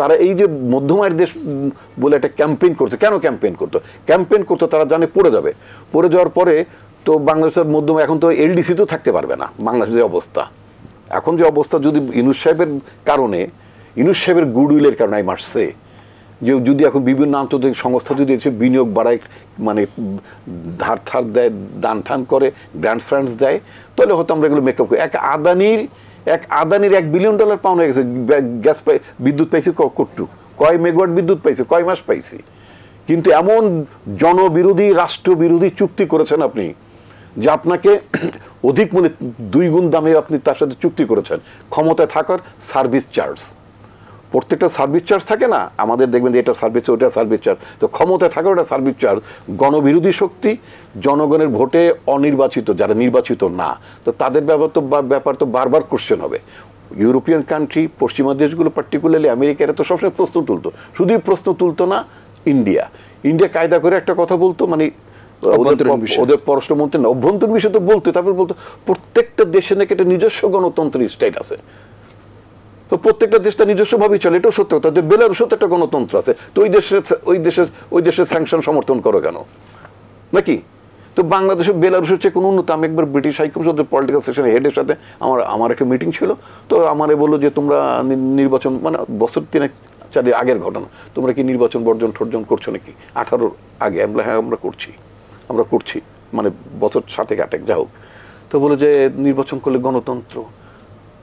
তারা এই যে মধ্যমায়ের দেশ বলে একটা ক্যাম্পেইন করছে, কেন ক্যাম্পেইন করতো তারা জানে পড়ে যাবে, পড়ে যাওয়ার পরে তো বাংলাদেশের মধ্যম এখন তো এলডিসি তো থাকতে পারবে না। বাংলাদেশের যে অবস্থা এখন, যে অবস্থা যদি ইউনূস সাহেবের কারণে, ইউনূস সাহেবের গুডউইলের কারণে আমি আসছে যে যদি এখন বিভিন্ন আন্তর্জাতিক সংস্থা যদি এসে বিনিয়োগ বাড়ায়, মানে ধার দেয়, দান ঠান করে, গ্র্যান্ড ফ্রান্স দেয়, তাহলে হয়তো আমরা এগুলো মেকআপ করি। এক আদানির $1 বিলিয়ন পাওয়া হয়ে গেছে। গ্যাস বিদ্যুৎ পাইছি কয় মেগাওয়াট বিদ্যুৎ পাইছে, কয় মাস পাইছি। কিন্তু এমন জনবিরোধী, রাষ্ট্রবিরোধী চুক্তি করেছেন আপনি যে আপনাকে অধিক মূল্যে 2 গুণ দামে আপনি তার সাথে চুক্তি করেছেন। ক্ষমতায় থাকার সার্ভিস চার্জ, প্রত্যেকটা সার্ভিস চার্জ থাকে না আমাদের, দেখবেন যে এটা সার্ভিস, ওটা সার্ভিস চার্জ, তো ক্ষমতায় থাকার ওটা সার্ভিস চার্জ। গণবিরোধী শক্তি, জনগণের ভোটে অনির্বাচিত, যারা নির্বাচিত না, তো তাদের ব্যাপার তো বারবার কোশ্চেন হবে। ইউরোপিয়ান কান্ট্রি, পশ্চিমা দেশগুলো, পার্টিকুলারলি আমেরিকারা তো সবসময় প্রশ্ন তুলতো, শুধুই প্রশ্ন তুলতো না, ইন্ডিয়া কায়দা করে একটা কথা বলতো, মানে ওদের পররাষ্ট্রমন্ত্রী না, অভ্যন্তরীণ বিষয় তো বলতো, তারপর বলতো প্রত্যেকটা দেশে নাকি একটা নিজস্ব গণতন্ত্রের স্টেট আছে, তো প্রত্যেকটা দেশটা নিজস্বভাবেই চলে, এটাও সত্য কথা। বেলারুশও তো একটা গণতন্ত্র আছে, তো ওই দেশের স্যাংশন সমর্থন করো কেন নাকি? তো বাংলাদেশে বেলারুশের চেয়ে কোনো উন্নত। আমি একবার ব্রিটিশ হাইকমিশনের পলিটিক্যাল সেকশনের হেডের সাথে আমার একটা মিটিং ছিল, তো আমারে বললো যে তোমরা নির্বাচন, মানে বছর 3-4 আগের ঘটনা, তোমরা কি নির্বাচন বর্জন ঠর্জন করছো নাকি 18 আগে? আমরা হ্যাঁ আমরা করছি, মানে বছর 7-8 যা হোক। তো বলে যে নির্বাচন করলে গণতন্ত্র,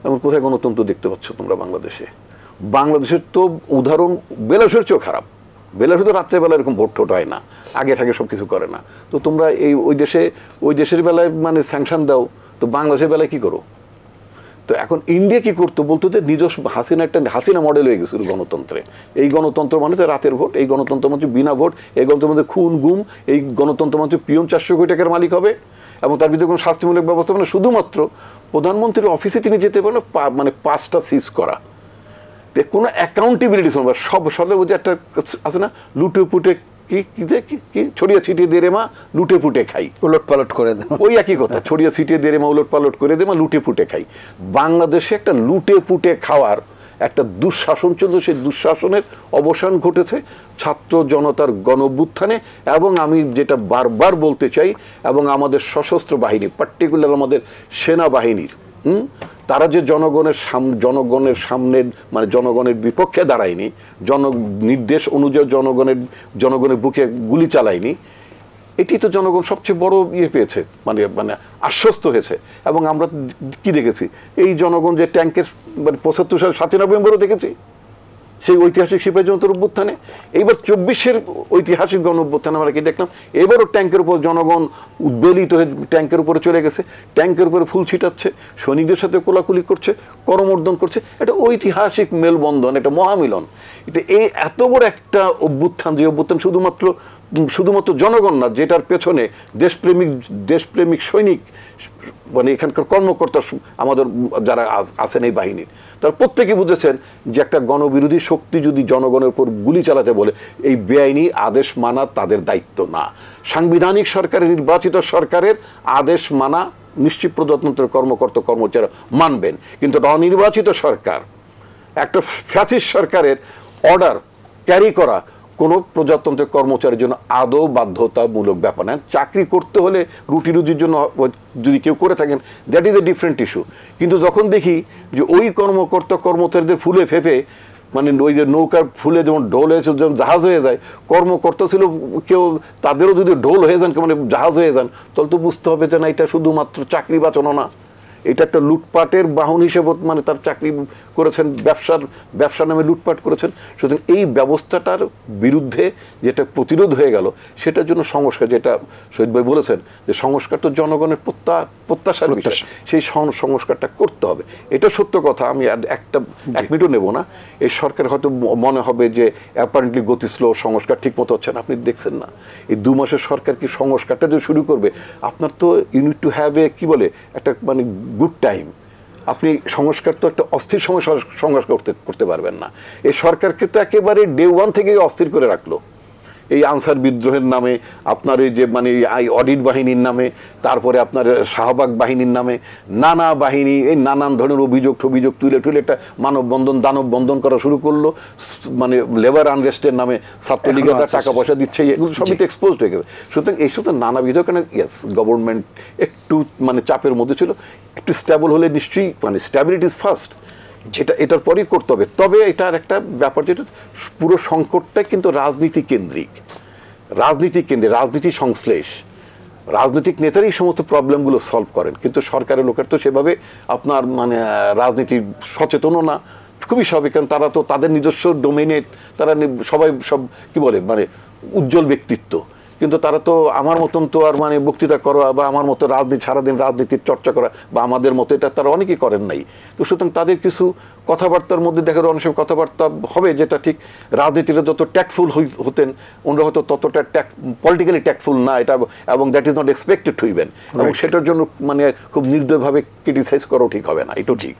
এমন কোথায় গণতন্ত্র দেখতে পাচ্ছ তোমরা বাংলাদেশের তো উদাহরণ বেলারুশের চেয়েও খারাপ। বেলারুশে তো রাত্রেবেলা এরকম ভোট ঠোট হয় না, আগে সব কিছু করে না। তো তোমরা ওই দেশের বেলায় মানে স্যাংশন দাও, তো বাংলাদেশের বেলায় কি করো? তো এখন ইন্ডিয়া কি করতো বলতো, যে নিজস্ব হাসিনা মডেল হয়ে গেছিল গণতন্ত্রে। এই গণতন্ত্র মানে তো রাতের ভোট, এই গণতন্ত্র মানে বিনা ভোট, এই গণতন্ত্র মানে খুন গুম, এই গণতন্ত্র মানে পিয়ন 400 কোটি টাকার মালিক হবে এবং তার ভিতরে কোনো শাস্তিমূলক ব্যবস্থা, মানে শুধুমাত্র প্রধানমন্ত্রীর অফিসে তিনি যেতে পারেন, মানে 5টা সিজ করা, কোনো অ্যাকাউন্টেবিলিটি সব যে একটা আছে না, লুটে পুটে কি ছড়িয়ে ছিটিয়ে দিয়ে রে মা, লুটে পুটে খাই, উলট পালট করে দেয়, ওই একই কথা, ছড়িয়ে ছিটিয়ে দিয়ে রে মা, উলট পালট করে দে মা, লুটে পুটে খাই। বাংলাদেশে একটা লুটে পুটে খাওয়ার একটা দুঃশাসন চলছে, সেই দুঃশাসনের অবসান ঘটেছে ছাত্র জনতার গণঅভ্যুত্থানে। এবং আমি যেটা বারবার বলতে চাই, এবং আমাদের সশস্ত্র বাহিনী, পার্টিকুলার আমাদের সেনাবাহিনীর, তারা যে জনগণের সামনে, মানে জনগণের বিপক্ষে দাঁড়ায়নি, নির্দেশ অনুযায়ী জনগণের বুকে গুলি চালায়নি, এটি তো জনগণ সবচেয়ে বড় পেয়েছে, মানে আশ্বস্ত হয়েছে। এবং আমরা কি দেখেছি, এই জনগণ যে ট্যাঙ্কের, মানে 75 সালের 7ই নভেম্বরও দেখেছি সেই ঐতিহাসিক সিপাহী জনতার অভ্যুত্থানে, এইবার 24-এর ঐতিহাসিক গণ অভ্যুত্থানে আমরা কি দেখলাম, এবারও ট্যাঙ্কের উপর জনগণ উদ্বেলিত হয়ে ট্যাঙ্কের উপরে চলে গেছে, ট্যাঙ্কের উপরে ফুল ছিটাচ্ছে, সৈনিকদের সাথে কোলাকুলি করছে, করমর্দন করছে। এটা ঐতিহাসিক মেলবন্ধন, এটা মহামিলন। এই এত বড় একটা অভ্যুত্থান, যে অভ্যুত্থান শুধুমাত্র জনগণ না, যেটার পেছনে দেশপ্রেমিক সৈনিক, মানে এখানকার কর্মকর্তা, আমাদের যারা আছেন এই বাহিনীর, তার প্রত্যেকে বুঝেছেন যে একটা গণবিরোধী শক্তি যদি জনগণের উপর গুলি চালাতে বলে, এই বেআইনি আদেশ মানা তাদের দায়িত্ব না। সাংবিধানিক সরকারের, নির্বাচিত সরকারের আদেশ মানা নিশ্চিত প্রজাতন্ত্রের কর্মচারী মানবেন, কিন্তু অনির্বাচিত সরকার, একটা ফ্যাসিস্ট সরকারের অর্ডার ক্যারি করা কোনো প্রজাতন্ত্রের কর্মচারীর জন্য আদৌ বাধ্যতামূলক ব্যাপার না। চাকরি করতে হলে রুটির জন্য যদি কেউ করে থাকেন, that is a different issue. কিন্তু যখন দেখি যে ওই কর্মচারীদের ফুলে ফেপে, মানে ওই যে নৌকার ফুলে যেমন ঢোল হয়েছে, যেমন জাহাজ হয়ে যায়, কর্মকর্তা ছিল কেউ, তাদেরও যদি ঢোল হয়ে যান, মানে জাহাজ হয়ে যান, তাহলে তো বুঝতে হবে যে না, এটা শুধুমাত্র চাকরি বাঁচানো না, এটা একটা লুটপাটের বাহন হিসেবে, মানে তার চাকরি করেছেন, ব্যবসার নামে লুটপাট করেছেন। সুতরাং এই ব্যবস্থাটার বিরুদ্ধে যেটা প্রতিরোধ হয়ে গেল, সেটার জন্য সংস্কার, যেটা শহীদ ভাই বলেছেন যে সংস্কার তো জনগণের প্রত্যাশার বিষয়, সেই সংস্কারটা করতে হবে। এটা সত্য কথা, আমি এক মিনিটও নেব না। এই সরকার হয়তো মনে হবে যে অ্যাপারেন্টলি গতি স্লো, সংস্কার ঠিক মতো হচ্ছে না। আপনি দেখছেন না, এই 2 মাসের সরকার কি সংস্কারটা যে শুরু করবে, আপনার তো ইউনিট টু হ্যাভ কি বলে একটা, মানে গুড টাইম। আপনি সংস্কার তো একটা অস্থির সময় সংস্কার করতে পারবেন না। এই সরকারকে তো একেবারে ডে 1 থেকে অস্থির করে রাখলো। এই আনসার বিদ্রোহের নামে, আপনার এই যে মানে অডিট বাহিনীর নামে, তারপরে আপনার শাহবাগ বাহিনীর নামে নানা বাহিনী এই নানান ধরনের অভিযোগ তুলে একটা মানববন্ধন দানববন্ধন করা শুরু করলো, মানে লেবার আনরেস্টের নামে ছাত্রলীগেরা টাকা পয়সা দিচ্ছে, এগুলো সবই তো এক্সপোজড হয়ে গেছে। সুতরাং এই সাথে নানাবিধ কারণে ইয়েস গভর্নমেন্ট একটু মানে চাপের মধ্যে ছিল, একটু স্ট্যাবল হলে নিশ্চয়ই মানে স্ট্যাবিলিটি ইজ ফার্স্ট, এটার পরেই করতে হবে। তবে এটার একটা ব্যাপার যেটা পুরো সংকটটা কিন্তু রাজনীতি কেন্দ্রিক, রাজনীতি সংশ্লেষ, রাজনৈতিক নেতারাই সমস্ত প্রবলেমগুলো সলভ করেন, কিন্তু সরকারের লোকের তো সেভাবে আপনার মানে রাজনীতি সচেতনও না, খুবই স্বাভাবিক, কারণ তারা তো তাদের নিজস্ব ডোমেনে তারা সবাই সব কি বলে মানে উজ্জ্বল ব্যক্তিত্ব, কিন্তু তারা তো আমার মতন তো আর মানে বক্তৃতা করা বা আমার মতো রাজনীতি সারাদিন রাজনীতির চর্চা করা বা আমাদের মতো এটা তারা অনেকেই করেন নাই। তো সুতরাং তাদের কিছু কথাবার্তার মধ্যে দেখা যায় অনেক সময় কথাবার্তা হবে যেটা ঠিক রাজনীতিটা যত ট্যাক্টফুল হতেন ওনারা হয়তো ততটা পলিটিক্যালি ট্যাক্টফুল না, এটা এবং দ্যাট ইজ নট এক্সপেক্টেড হইবেন, এবং সেটার জন্য মানে খুব নির্দয়ভাবে ক্রিটিসাইজ করাও ঠিক হবে না, এটাও ঠিক।